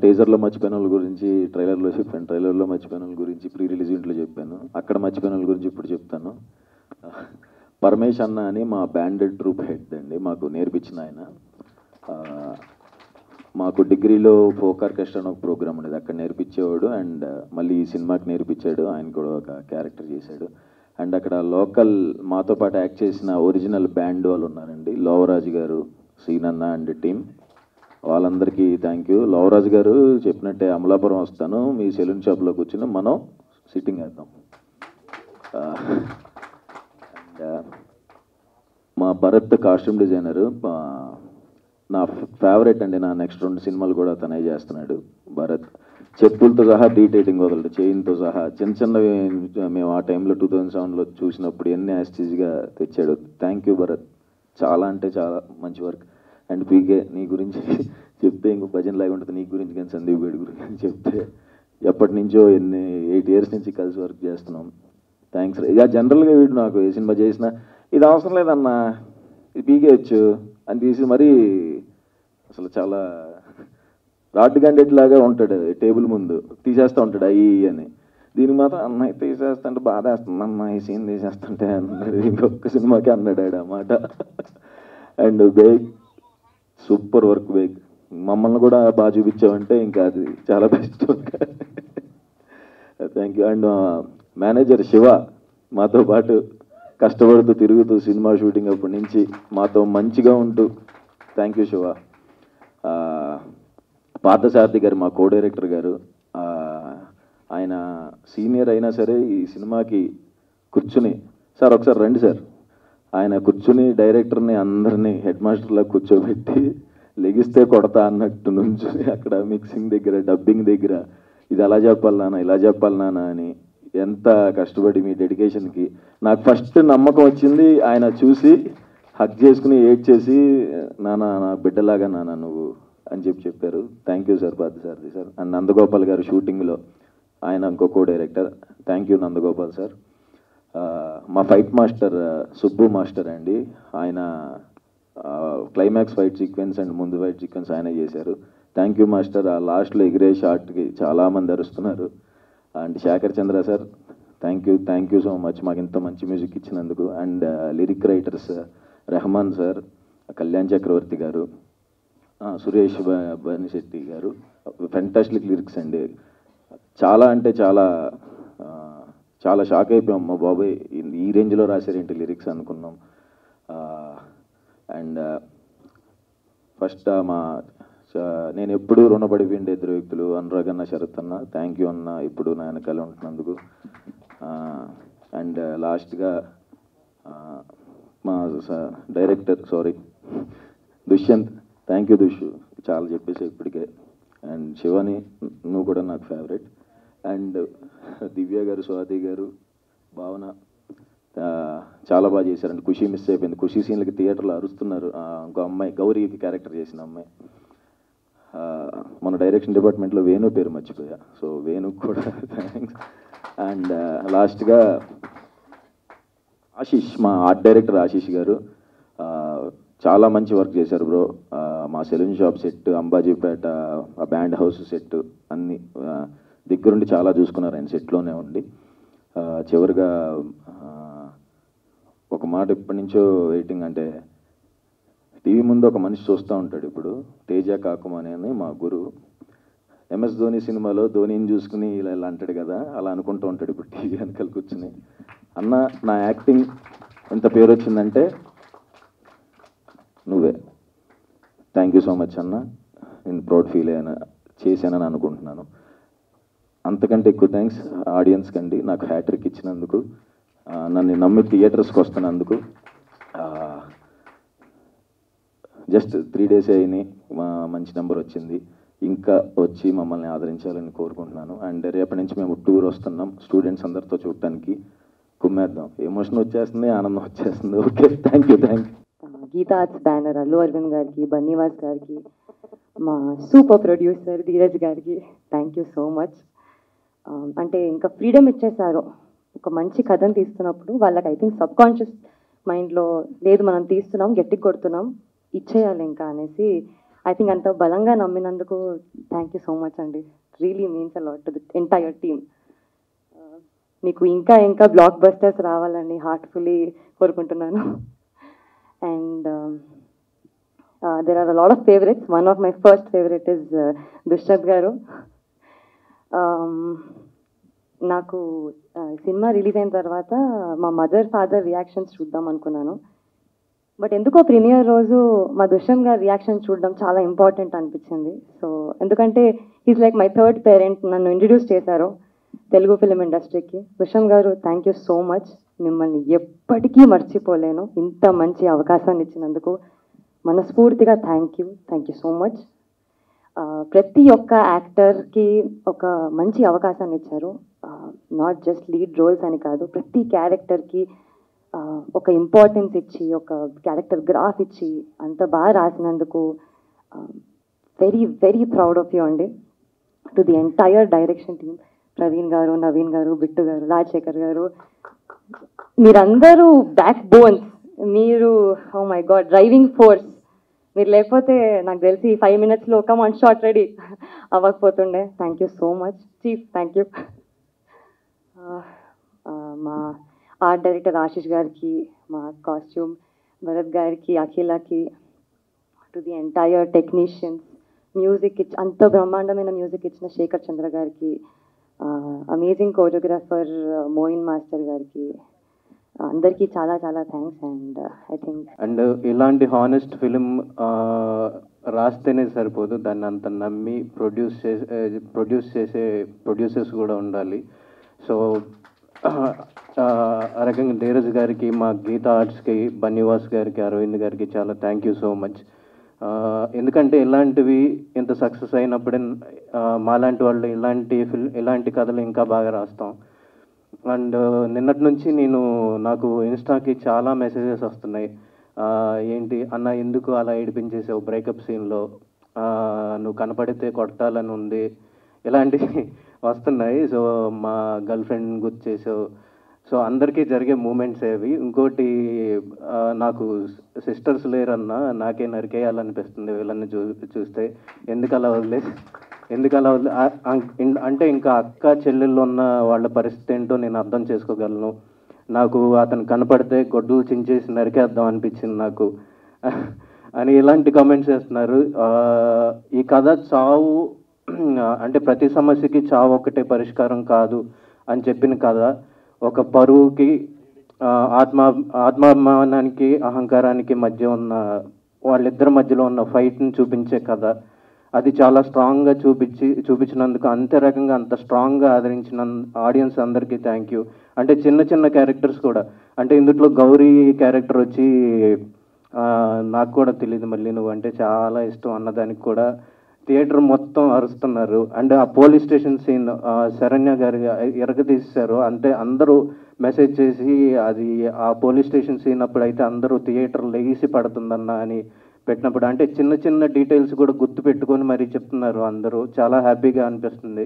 టీజర్లో మర్చిపోయిన వాళ్ళ గురించి ట్రైలర్లో చెప్పాను, ట్రైలర్లో మర్చిపోయిన వాళ్ళ గురించి ప్రీ రిలీజ్ ఇంట్లో చెప్పాను, అక్కడ మర్చిపోయిన వాళ్ళ గురించి ఇప్పుడు చెప్తాను. పరమేశ్ అన్న అని మా బ్యాండెడ్ ట్రూప్ హెడ్ అండి, మాకు నేర్పించిన ఆయన. మాకు డిగ్రీలో ఫోక్ ఆర్కెస్ట్రా అని ఒక ప్రోగ్రామ్ ఉండేది, అక్కడ నేర్పించేవాడు. అండ్ మళ్ళీ ఈ సినిమాకి నేర్పించాడు, ఆయన కూడా ఒక క్యారెక్టర్ చేశాడు. అండ్ అక్కడ లోకల్ మాతో పాటు యాక్ట్ చేసిన ఒరిజినల్ బ్యాండ్ వాళ్ళు ఉన్నారండి, లోవరాజు గారు, సీనన్న అండ్ టీమ్, వాళ్ళందరికీ థ్యాంక్ యూ. లోవరాజు గారు చెప్పినట్టే అమలాపురం వస్తాను, మీ సెలూన్ షాప్లో కూర్చుని మనం సిట్టింగ్ వేద్దాం. అండ్ మా భరత్ కాస్ట్యూమ్ డిజైనరు నా ఫేవరెట్ అండి, నా నెక్స్ట్ 2 సినిమాలు కూడా తనే చేస్తున్నాడు భరత్. చెప్పులతో సహా డీటెయిలింగ్ వదలడు, చైన్తో సహా చిన్న చిన్నవి మేము ఆ టైంలో 2007లో చూసినప్పుడు ఎన్ని యాస్టీజ్గా తెచ్చాడు. థ్యాంక్ యూ భరత్, చాలా అంటే చాలా మంచి వర్క్. అండ్ పీకే, నీ గురించి చెప్తే ఇంకో భజన లాగా ఉంటుంది, నీ గురించి కానీ సందీప్ గడి గురించి చెప్తే, ఎప్పటి నుంచో 8 years నుంచి కలిసి వర్క్ చేస్తున్నాం. థ్యాంక్స్. ఇక జనరల్గా వీడు నాకు ఏ సినిమా చేసినా ఇది అవసరం లేదన్నా, ఇది పీకేయచ్చు అని తీసి మరీ అసలు చాలా రాడ్ క్యాండిడేట్ లాగా ఉంటాడు, టేబుల్ ముందు తీసేస్తూ ఉంటాడు అయ్యి అని. దీనికి మాత్రం అన్న తీసేస్తుంటే బాధ వేస్తుంది అన్న, ఈ సీన్ తీసేస్తుంటే అన్నాడు. ఇంకొక సినిమాకి అన్నాడు అన్నమాట. And Baig, super work Baig, మమ్మల్ని కూడా బాగా చూపించామంటే ఇంకా అది చాలా best work. Thank you. And manager Shiva మాతో పాటు కష్టపడుతూ తిరుగుతూ సినిమా షూటింగ్ అప్పటి నుంచి మాతో మంచిగా ఉంటూ, థ్యాంక్ యూ శివ. పార్థసారథి గారు మా కో డైరెక్టర్ గారు, ఆయన సీనియర్ అయినా సరే ఈ సినిమాకి కూర్చుని, సార్ ఒకసారి రండి సార్, ఆయన కూర్చుని డైరెక్టర్ని అందరినీ హెడ్ మాస్టర్లా కూర్చోబెట్టి లెగిస్తే కొడతా అన్నట్టు నుంచి అక్కడ మిక్సింగ్ దగ్గర, డబ్బింగ్ దగ్గర, ఇది అలా చెప్పాలి నాన్న, ఇలా చెప్పాలి నాన్న అని ఎంత కష్టపడి మీ డెడికేషన్కి నాకు ఫస్ట్ నమ్మకం వచ్చింది. ఆయన చూసి హక్ చేసుకుని ఏడ్ చేసి, నాన్న నా బిడ్డలాగా నాన్న నువ్వు అని చెప్పారు. Thank you sir Parthasarathi sir. And Nandagopal గారు షూటింగ్లో, ఆయన ఇంకో co director, thank you Nandagopal sir. మా ఫైట్ మాస్టర్ సుబ్బు మాస్టర్ అండి, ఆయన క్లైమాక్స్ ఫైట్ సీక్వెన్స్ అండ్ ముందు ఫైట్ సీక్వెన్స్ ఆయన చేశారు. Thank you master. ఆ లాస్ట్లో ఎగిరే షాట్కి చాలామంది అరుస్తున్నారు. And Shekhar Chandra sir, thank you so much మాకు ఇంత మంచి మ్యూజిక్ ఇచ్చినందుకు. And lyric writers Rahman sir, Kalyan Chakravarthi గారు, సురేష్ బనిశెట్టి గారు, ఫెంటాస్టిక్ లిరిక్స్ అండి. చాలా అంటే చాలా చాలా షాక్ అయిపోయాం, మా బాబాయ్ ఈ రేంజ్లో రాశారేంటి లిరిక్స్ అనుకున్నాం. అండ్ ఫస్ట్ నేను ఎప్పుడూ రుణపడి ఉండే ఇద్దరు వ్యక్తులు, అనురాగ్ అన్న, శరత్ అన్న, థ్యాంక్ యూ అన్న ఇప్పుడు నా వెనకాల ఉంటున్నందుకు. అండ్ లాస్ట్గా మా డైరెక్టర్ దుష్యంత్, థ్యాంక్ యూ దుష్, చాలా చెప్పేసి ఇప్పటికే. అండ్ శివాని, నువ్వు కూడా నాకు ఫేవరెట్. అండ్ దివ్య గారు, స్వాతి గారు, భావన చాలా బాగా చేశారండి. ఖుషి మిస్ అయిపోయింది, ఖుషి సీన్లకి థియేటర్లో అరుస్తున్నారు. ఇంకో అమ్మాయి గౌరీకి క్యారెక్టర్ చేసిన అమ్మాయి, మన డైరెక్షన్ డిపార్ట్మెంట్లో వేణు పేరు మర్చిపోయా, సో వేణుకి కూడా థ్యాంక్స్. అండ్ లాస్ట్గా ఆశీష్, మా ఆర్ట్ డైరెక్టర్ ఆశీష్ గారు చాలా మంచి వర్క్ చేశారు బ్రో. మా సెలూన్ షాప్ సెట్, అంబాజీపేట ఆ బ్యాండ్ హౌస్ సెట్ అన్నీ దగ్గరుండి చాలా చూసుకున్నారు ఆయన సెట్లోనే ఉండి. చివరిగా ఒక మాట ఇప్పటి నుంచో వెయిటింగ్, అంటే టీవీ ముందు ఒక మనిషి చూస్తూ ఉంటాడు ఇప్పుడు, తేజ కాకుమని అని మా గురువు. MS ధోని సినిమాలో ధోనిని చూసుకుని ఇలా అంటాడు కదా, అలా అనుకుంటూ ఉంటాడు ఇప్పుడు టీవీ వెనకాల కూర్చుని. అన్న నా యాక్టింగ్ ఎంత పేరు వచ్చిందంటే నువ్వే. థ్యాంక్ యూ సో మచ్ అన్న, నేను ప్రౌడ్ ఫీల్ చేశానని అనుకుంటున్నాను. అంతకంటే ఎక్కువ థ్యాంక్స్ ఆడియన్స్కి అండి, నాకు హ్యాట్రిక్ ఇచ్చినందుకు, నన్ను నమ్మి థియేటర్స్కి వస్తున్నందుకు. జస్ట్ 3 days అయినాయి, మంచి నెంబర్ వచ్చింది, ఇంకా వచ్చి మమ్మల్ని ఆదరించాలని కోరుకుంటున్నాను. అండ్ రేపటి నుంచి మేము టూర్ వస్తున్నాం, స్టూడెంట్స్ అందరితో చూడటానికి, కుమ్మేద్దాం. ఎమోషన్ వచ్చేస్తుంది, ఆనందం వచ్చేస్తుంది. Okay, thank you. Geetha arts banner Allu Aravind గారికి, బన్నీవాస్ గారికి, మా సూపర్ ప్రొడ్యూసర్ ధీరజ్ గారికి థ్యాంక్ యూ సో మచ్. అంటే ఇంకా ఫ్రీడమ్ ఇచ్చేసారు, ఒక మంచి కథను తీస్తున్నప్పుడు వాళ్ళకి ఐ థింక్ సబ్కాన్షియస్ మైండ్లో లేదు మనం తీస్తున్నాం, గట్టిగా కొడుతున్నాం, ఇచ్చేయాలి ఇంకా అనేసి ఐ థింక్ అంత బలంగా నమ్మినందుకు థ్యాంక్ యూ సో మచ్ అండి. Really means a lot to the entire team. మీకు ఇంకా ఇంకా బ్లాక్ బస్టర్స్ రావాలని హార్ట్ఫుల్లీ కోరుకుంటున్నాను. And there are a lot of favorites. One of my first favorite is Dushyanth గారు. నాకు సినిమా రిలీజ్ అయిన తర్వాత మా మదర్ ఫాదర్ రియాక్షన్స్ చూద్దాం అనుకున్నాను. బట్ ఎందుకో ప్రీమియర్ రోజు మా దుష్యంత్ గారి రియాక్షన్ చూడడం చాలా ఇంపార్టెంట్ అనిపించింది. సో ఎందుకంటే is like my third parent. నన్ను ఇంట్రడ్యూస్ చేశారు తెలుగు ఫిలిం ఇండస్ట్రీకి. దుష్యంత్ గారు థ్యాంక్ యూ సో మచ్. మిమ్మల్ని ఎప్పటికీ మర్చిపోలేను. ఇంత మంచి అవకాశాన్ని ఇచ్చినందుకు మనస్ఫూర్తిగా థ్యాంక్ యూ సో మచ్. ప్రతి ఒక్క యాక్టర్కి ఒక మంచి అవకాశాన్ని ఇచ్చారు. నాట్ జస్ట్ లీడ్ రోల్స్ అని కాదు, ప్రతి క్యారెక్టర్కి ఒక ఇంపార్టెన్స్ ఇచ్చి, ఒక క్యారెక్టర్ గ్రాఫ్ ఇచ్చి అంత బాగా రాసినందుకు very very proud of you అండి. To the entire direction team, Praveen గారు, నవీన్ గారు, బిట్టు గారు, రాజశేఖర్ గారు, మీరందరూ బ్యాక్ బోన్స్. మీరు oh my god driving force. మీరు లేకపోతే నాకు తెలిసి 5 minutesలో కమ్ ఆన్ షాట్ రెడీ అవ్వకపోతుండే. Thank you so much chief. Thank you. మా ఆర్ట్ డైరెక్టర్ ఆశీష్ గారికి, మా కాస్ట్యూమ్ భరత్ గారికి, అఖిలకి, to the entire technicians, music అంత బ్రహ్మాండమైన మ్యూజిక్ ఇచ్చిన శేఖర్ చంద్ర గారికి, అమేజింగ్ కోరియోగ్రాఫర్ మోయిన్ మాస్టర్ గారికి, అందరికీ చాలా చాలా థ్యాంక్స్. అండ్ ఐ థింక్ ఇలాంటి హానెస్ట్ ఫిలిం రాస్తేనే సరిపోదు, దాన్ని అంత నమ్మి ప్రొడ్యూస్ చేసే ప్రొడ్యూసర్స్ కూడా ఉండాలి. సో ఆ రకంగా ధీరజ్ గారికి, మా గీతా ఆర్ట్స్కి, బన్నివాస్ గారికి, అరవింద్ గారికి చాలా థ్యాంక్ యూ సో మచ్. ఎందుకంటే ఇలాంటివి ఇంత సక్సెస్ అయినప్పుడే మాలాంటి వాళ్ళు ఇలాంటి కథలు ఇంకా బాగా రాస్తాం. అండ్ నిన్నటి నుంచి నాకు ఇన్స్టాకి చాలా మెసేజెస్ వస్తున్నాయి. ఏంటి అన్న ఎందుకు అలా ఏడిపించేసావు బ్రేకప్ సీన్లో, నువ్వు కనపడితే కొట్టాలని ఉంది, ఇలాంటివి వస్తున్నాయి. సో మా గర్ల్ ఫ్రెండ్ గుర్తు చేసావు. సో అందరికీ జరిగే మూమెంట్స్ అవి. ఇంకోటి నాకు సిస్టర్స్ లేరన్నా, నాకే నరికేయాలనిపిస్తుంది వీళ్ళని చూస్తే. ఎందుకు అలా అంటే ఇంకా అక్క చెల్లెళ్ళు ఉన్న వాళ్ళ పరిస్థితి ఏంటో నేను అర్థం చేసుకోగలను. నాకు అతను కనపడితే గొడ్డలు చించేసి నరికేద్దాం అనిపించింది నాకు అని ఇలాంటి కామెంట్స్ చేస్తున్నారు. ఈ కథ చావు అంటే ప్రతి సమస్యకి చావు ఒకటే పరిష్కారం కాదు అని చెప్పిన కథ, ఒక పరువుకి, ఆత్మాభిమానానికి, అహంకారానికి మధ్య ఉన్న వాళ్ళిద్దరి మధ్యలో ఉన్న ఫైట్ని చూపించే కథ. అది చాలా స్ట్రాంగ్గా చూపించినందుకు, అంతే రకంగా అంత స్ట్రాంగ్గా ఆదరించిన ఆడియన్స్ అందరికీ థ్యాంక్ యూ. అంటే చిన్న చిన్న క్యారెక్టర్స్ కూడా, అంటే ఇందులో గౌరీ క్యారెక్టర్ వచ్చి నాకు కూడా తెలియదు మళ్ళీ నువ్వు అంటే చాలా ఇష్టం అన్నదానికి కూడా థియేటర్ మొత్తం అరుస్తున్నారు. అండ్ ఆ పోలీస్ స్టేషన్ సీన్ శరణ్య గారు ఎరగతీశారు. అంటే అందరూ మెసేజ్ చేసి అది ఆ పోలీస్ స్టేషన్ సీన్ అప్పుడు అయితే అందరూ థియేటర్ లెగిసి పడుతుందన్న అని పెట్టినప్పుడు, అంటే చిన్న చిన్న డీటెయిల్స్ కూడా గుర్తు పెట్టుకొని మరీ చెప్తున్నారు అందరూ. చాలా హ్యాపీగా అనిపిస్తుంది.